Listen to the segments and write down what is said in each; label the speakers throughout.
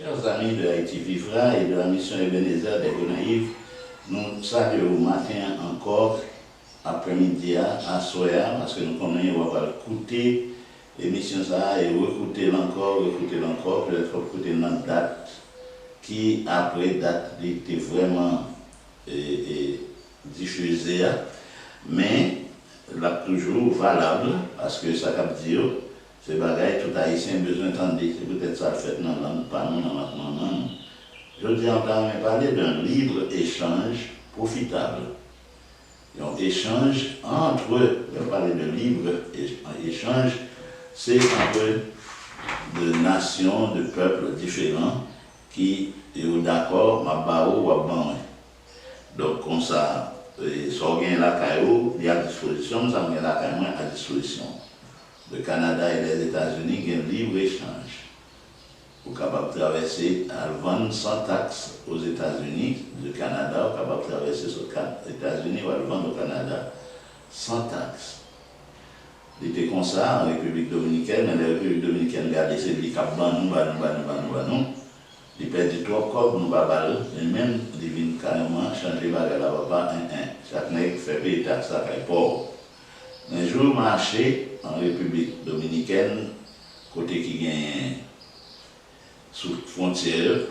Speaker 1: Chers amis de Haïti Vivra et de la mission Ebenezer des Gonaïves, nous saluons au matin encore, après-midi à soir, parce que nous connaissons, on va écouter l'émission ça et écouter encore, peut-être écouter notre date, qui après date était vraiment diffusée, mais là toujours valable, parce que ça cap dire, c'est bagaille, tout haïtien besoin d'entendre, c'est peut-être ça le fait dans la langue, pas nous, dans notre langue. Je dis encore, parler d'un libre-échange profitable. Un échange entre, je vais parler de libre-échange, c'est entre de nations, de peuples différents qui sont d'accord, ma bao ou ban. Donc, comme ça, ça gagne la caillou, il y a à disposition, ça gagne la caillou à disposition. Le Canada et les États-Unis ont un libre-échange. Vous êtes capable de traverser à vendre sans taxe aux États-Unis, le Canada, vous êtes capable de traverser aux États-Unis ou à le vendre au Canada sans taxe. Il était comme ça en République dominicaine, mais la République dominicaine regardait ces pays qui nous. Il perdit trop comme nous babalons, et même il vient carrément changer bagarre là-bas, chaque nègre fait payer taxe à payer pauvre. Un jour, marché en République dominicaine, côté qui gagne sous frontière,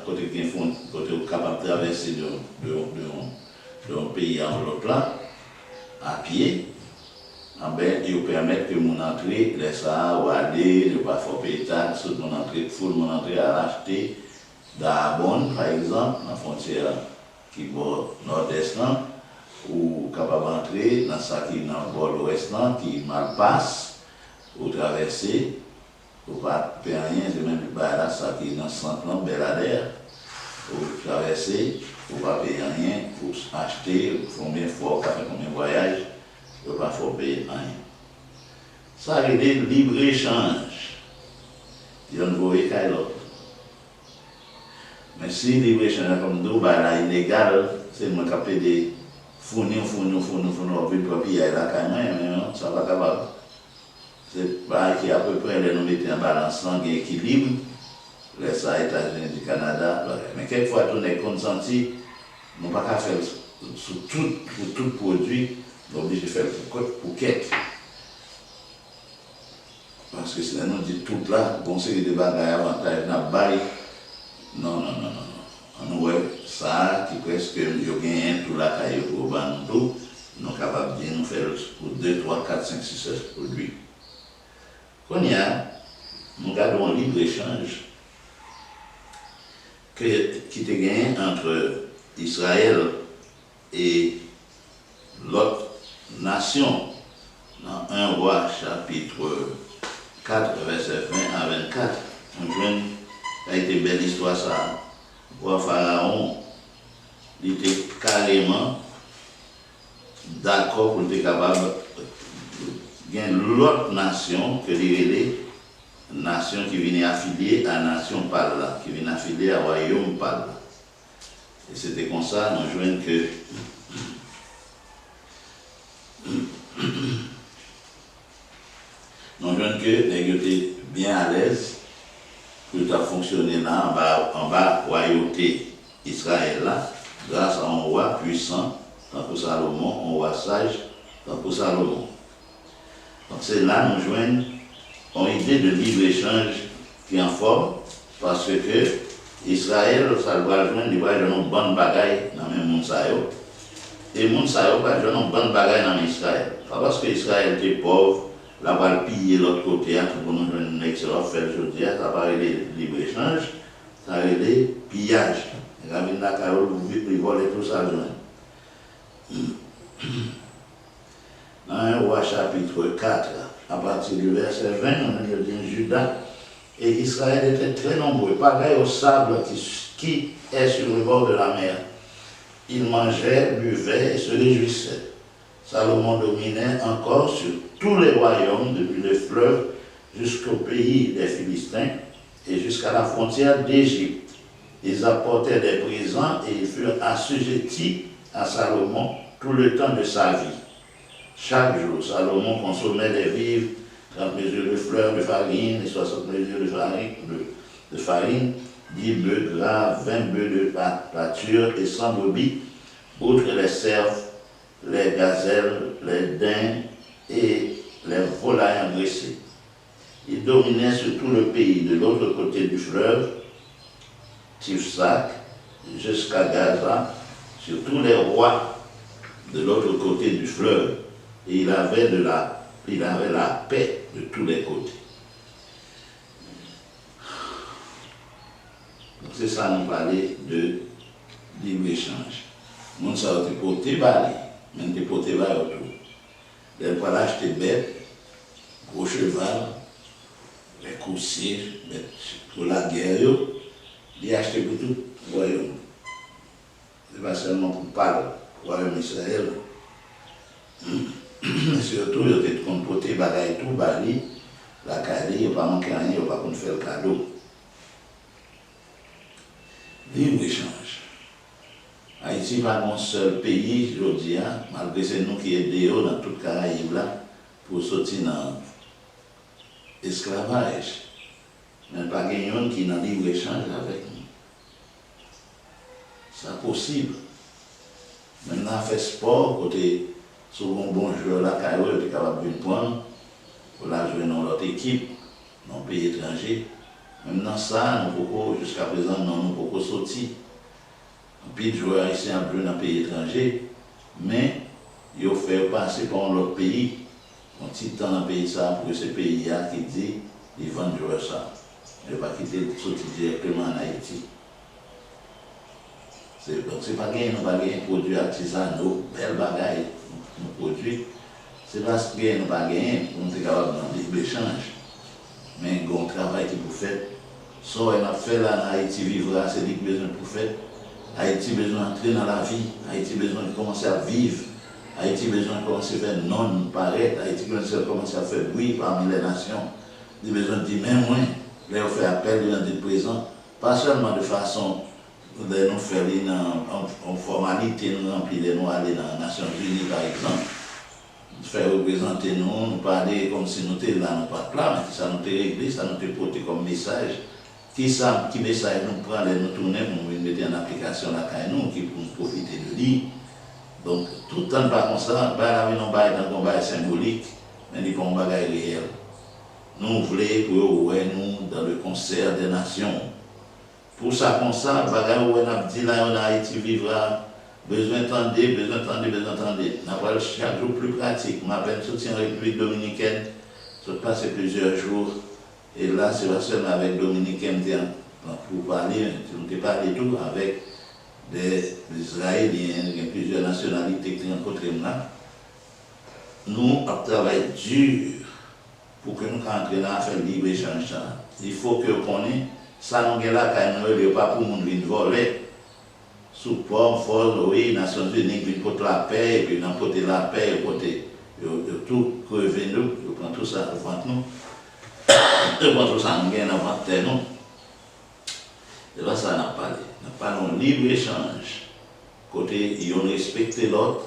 Speaker 1: côté qui est capable de traverser d'un pays à l'autre là, à pied, ils permettent que mon entrée, laisse ça, ou aller, ne pas faire payer taxe, mon entrée à l'acheter d'Arbonne, par exemple, la frontière qui est au nord-est, ou capable d'entrer dans ça qui est dans le bord ouest, qui mal passe, ou traverser, ou pas payer rien, c'est même là, ça qui est dans le centre, Belader, ou traverser, ou pas payer rien, ou acheter, ou combien de fois, combien de voyages, ou pas faut payer rien. Ça veut dire libre-échange. Il y a un beau écart l'autre. Mais si libre-échange comme nous, là, illégal, c'est moi qui ai des fournir, puis il y a là quand même, ça va capable. C'est pas qui à peu près les nous mettons en balance, un équilibre, les États-Unis du Canada, mais quelquefois tout est consenti, nous ne pouvons pas faire pour tout produit, nous sommes obligés de faire pour quelques. Parce que sinon nous dit tout là, bon c'est des bagages avantages, non. On voit ça qui presque yo gagne tout la caille au bantou, nous sommes capables de nous faire pour 2, 3, 4, 5, 6 produits. Quand nous gardons un libre-échange qui te gagne entre Israël et l'autre nation dans 1 Roi chapitre 4, verset 20 à 24. On joue ça a été une belle histoire ça. Roi Pharaon, il était carrément d'accord pour être capable de gagner l'autre nation que les nation qui venait affiliée à la nation Palla, qui venait affiliée au royaume Palla. Et c'était comme ça, nous jouons que les étaient bien à l'aise pour fonctionner là, en bas royauté Israël là, grâce à un roi puissant, tant que Salomon, un roi sage, tant que Salomon. Donc c'est là nous joignons une idée de libre-échange qui est en forme, parce que Israël, ça doit joindre, il va avoir une bonne bagaille dans le monde. Et le monde va avoir une bonne bagaille dans Israël. Pas parce que Israël était pauvre, là va piller l'autre côté, pour nous donner une excellente fête aujourd'hui, ça va aller libre-échange, ça va aller pillage. Et là, il voler tout ça. Dans 1 Roi chapitre 4, à partir du verset 20, on a dit Judas et Israël étaient très nombreux, pareil au sable qui est sur le bord de la mer. Ils mangeaient, buvaient et se réjouissaient. Salomon dominait encore sur tous les royaumes, depuis le fleuve jusqu'au pays des Philistins et jusqu'à la frontière d'Égypte. Ils apportaient des présents et ils furent assujettis à Salomon tout le temps de sa vie. Chaque jour, Salomon consommait des vivres, 30 mesures de fleurs de farine et 60 mesures de farine 10 bœufs gras, 20 bœufs de pâture et 100 brebis, outre les cerfs, les gazelles, les daims et les volailles engraissées. Il dominait sur tout le pays, de l'autre côté du fleuve, Tifsac, jusqu'à Gaza, sur tous les rois de l'autre côté du fleuve. Et il avait la paix de tous les côtés. C'est ça, nous parler de libre-échange. Nous sommes portés balai, même des portés balai autour. Les voilà acheter bêtes, gros cheval, les coursiers, pour la guerre, ils achetaient pour tout le royaume. Ce n'est pas seulement pour parler, le royaume d'Israël. Surtout, ils étaient portés balai tout, balai, la caille, ils n'ont pas manqué rien, ils n'ont pas faire le cadeau. Libre-échange. Haïti n'est pas mon seul pays, je dis, malgré c'est nous qui aidons dans toute Caraïbe là, pour sortir dans l'esclavage. Mais pas quelqu'un qui est dans libre-échange avec nous. C'est possible. Maintenant, on fait sport, côté souvent bon joueur là, Cairo est capable de prendre pour la jouer dans l'autre équipe, dans le pays étranger. Maintenant, ça, nous pouvons, jusqu'à présent, nous pouvons sortir. Puis, joueurs ici en plus dans le pays étranger, mais ils ont fait passer par l'autre pays, un petit temps dans le pays ça, pour que ce pays-là qui dit, ils vendent joueurs ça. Ils ne vont pas quitter sortir directement en Haïti. Donc, ce n'est pas gagner, nous pas gagner produits artisanaux, belles bagailles, nous produits. C'est parce que nous pas gagner pour nous être capables de l'échange. Mais il y a un travail qui vous fait. Ce qu'on a fait là en Haïti vivra, c'est ce que besoin pour faire. Haïti a besoin d'entrer dans la vie. Haïti a besoin de commencer à vivre. Haïti a besoin de commencer à faire non paraître. Haïti a besoin de commencer à faire bruit parmi les nations. Il a besoin de dire même moi, là on fait appel de dire présent. Pas seulement de façon de nous faire en formalité, nous remplir, nous aller dans les Nations Unies par exemple. Faire représenter nous parler comme si nous étions là, nous pas là, mais ça nous était réglé, ça nous était porté comme message. Qui message nous prend, nous tourner, nous mettre en application la caille nous, qui pour nous profiter de lui. Donc, tout le temps, pas comme ça, bah, nous pas dans un combat symbolique, mais il pas un bagage réel. Nous voulons pour nous dans le concert des nations. Pour ça, comme ça, le bagage où on a dit là, on a Haïti vivra. Besoin d'entendre, besoin d'entendre, besoin d'entendre. On va chaque jour plus pratique. Je m'appelle soutien en République Dominicaine. Je passe plusieurs jours. Et là, c'est pas seulement avec Dominicains pour parler, on peut parler tout avec des Israéliens, plusieurs nationalités qui rencontrent là. Nous, on travaille dur pour que nous entrions dans faire libre-échange. Il faut que nous connaissions ça, nous avons là, quand nous ne pas pour nous venir voler. Sous pomme, force, oui, Nations Unies, puis pour la paix, et puis n'importe la paix, et côté, tout crever nous, on prend tout ça devant nous. On prend tout ça, nous gagnons avant terre nous. Et là, ça n'a pas parlé. Nous parlons libre-échange. Côté, ils ont respecté l'autre.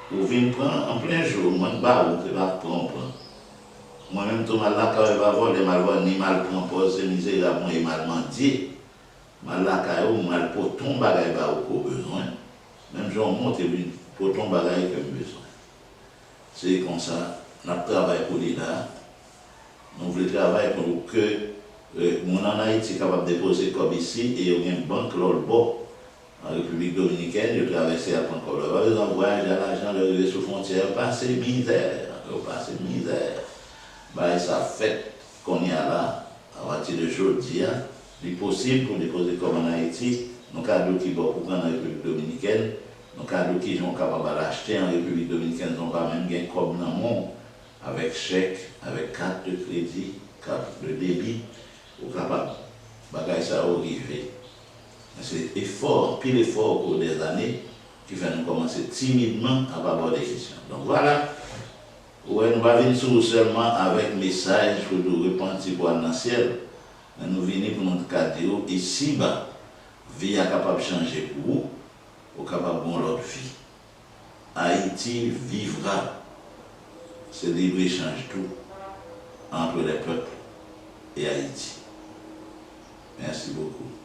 Speaker 1: Vous venez prendre en plein jour, moi, je ne sais pas prendre. Moi-même, tout mal là, quand je vais voler, mal voler, ni mal prendre, c'est misérable, moi, et mal mendier. Mal la caillou, mal pour ton bagage pas au besoin. Même si on monte pour ton bagage comme besoin. C'est comme ça, nous travaillons pour les là. Nous voulons travailler pour que mon en Haïti est capable de déposer comme ici et il y a une banque l'autre bord. En République Dominicaine, je traversais à Pancolo. Par exemple, voyage à l'argent, le relevé sous frontière, passer misère. Passer misère. Bah, ça fait qu'on y a là, à partir de aujourd'hui. Il est possible pour déposer comme en Haïti, nos cadeaux qui vont prendre en République Dominicaine, nos cadeaux qui sont capables d'acheter en République Dominicaine, ils n'ont pas même gain comme dans le monde, avec chèque, avec carte de crédit, carte de débit, ou capable de ça arriver. C'est effort, pile effort pour des années, qui fait nous commencer timidement à aborder des questions. Donc voilà, ouais, nous ne pas venir seulement avec message pour nous repentir pour le ciel. Nous venons pour notre cadre ici, la vie est capable de changer pour vous, ou capable de l'autre vie. Haïti vivra. C'est libre-échange tout entre les peuples et Haïti. Merci beaucoup.